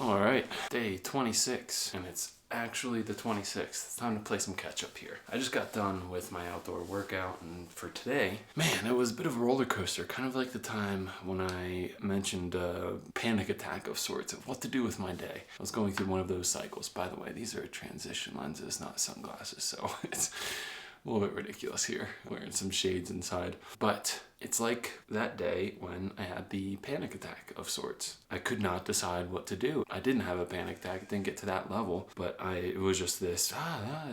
All right, day 26, and it's actually the 26th. It's time to play some catch up here. I just got done with my outdoor workout, and for today, man, it was a bit of a roller coaster, kind of like the time when I mentioned a panic attack of sorts of what to do with my day. I was going through one of those cycles. By the way, these are transition lenses, not sunglasses, so it's a little bit ridiculous here, wearing some shades inside. But it's like that day when I had the panic attack of sorts. I could not decide what to do. I didn't have a panic attack, it didn't get to that level, but it was just this,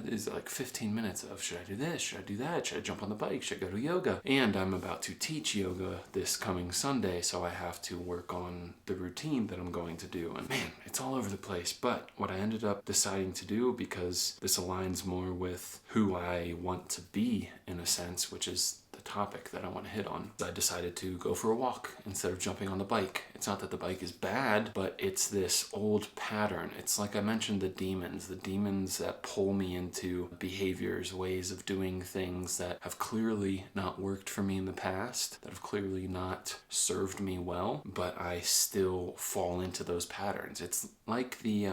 it is like 15 minutes of, should I do this? Should I do that? Should I jump on the bike? Should I go to yoga? And I'm about to teach yoga this coming Sunday, so I have to work on the routine that I'm going to do. And man, it's all over the place. But what I ended up deciding to do, because this aligns more with who I want to be in a sense, which is the topic that I want to hit on, I decided to go for a walk instead of jumping on the bike. It's not that the bike is bad, but it's this old pattern. It's like I mentioned the demons that pull me into behaviors, ways of doing things that have clearly not worked for me in the past, that have clearly not served me well, but I still fall into those patterns. It's like the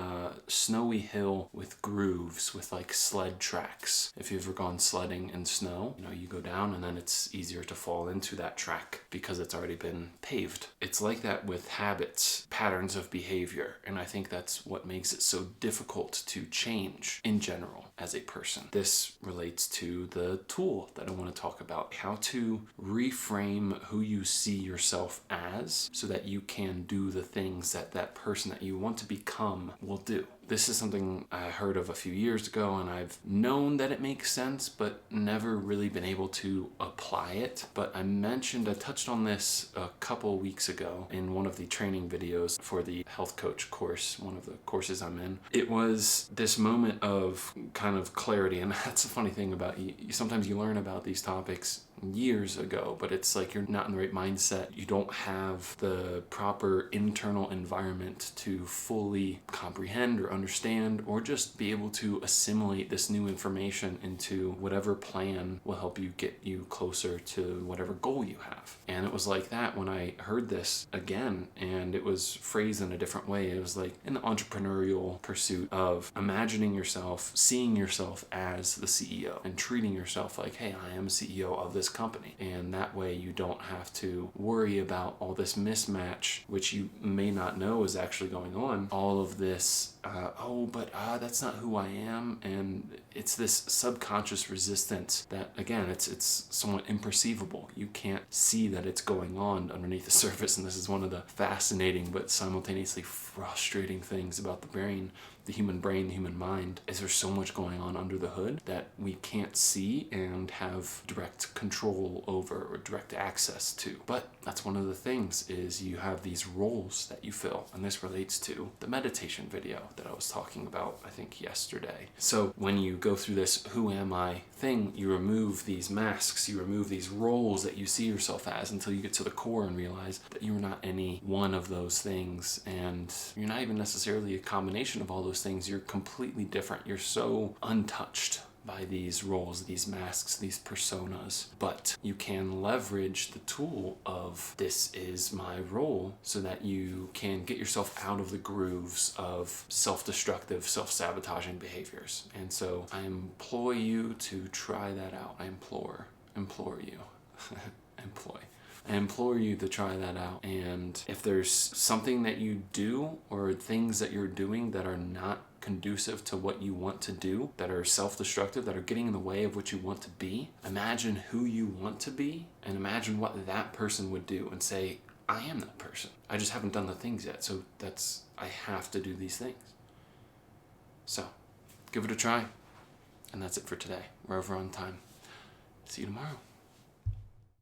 snowy hill with grooves, with like sled tracks. If you've ever gone sledding in snow, you go down and then it's easier to fall into that track because it's already been paved. It's like that with habits, patterns of behavior, and I think that's what makes it so difficult to change in general as a person. This relates to the tool that I want to talk about, how to reframe who you see yourself as so that you can do the things that that person that you want to become will do. This is something I heard of a few years ago, and I've known that it makes sense, but never really been able to apply it. But I touched on this a couple weeks ago in one of the training videos for the health coach course, one of the courses I'm in. It was this moment of kind of clarity, and that's the funny thing about you. Sometimes you learn about these topics years ago, but it's like you're not in the right mindset. You don't have the proper internal environment to fully comprehend or understand, or just be able to assimilate this new information into whatever plan will help you get you closer to whatever goal you have. And it was like that when I heard this again, and it was phrased in a different way. It was like in the entrepreneurial pursuit of imagining yourself, seeing yourself as the CEO, and treating yourself like, hey, I am a CEO of this company. And that way you don't have to worry about all this mismatch, which you may not know is actually going on. All of this, that's not who I am. And it's this subconscious resistance that, again, it's somewhat imperceivable. You can't see that it's going on underneath the surface. And this is one of the fascinating but simultaneously frustrating things about the brain, the human brain, the human mind, is there's so much going on under the hood that we can't see and have direct control over or direct access to. But that's one of the things, is you have these roles that you fill, and this relates to the meditation video that I was talking about, I think yesterday. So when you go through this who am I thing, you remove these masks, you remove these roles that you see yourself as, until you get to the core and realize that you're not any one of those things, and you're not even necessarily a combination of all those things. You're completely different. You're so untouched by these roles, these masks, these personas. But you can leverage the tool of this is my role so that you can get yourself out of the grooves of self-destructive, self-sabotaging behaviors. And so I implore you to try that out. I implore you. I implore you to try that out. And if there's something that you do or things that you're doing that are not conducive to what you want to do, that are self-destructive, that are getting in the way of what you want to be, imagine who you want to be and imagine what that person would do, and say, I am that person. I just haven't done the things yet, so I have to do these things. So give it a try. And that's it for today. We're over on time. See you tomorrow.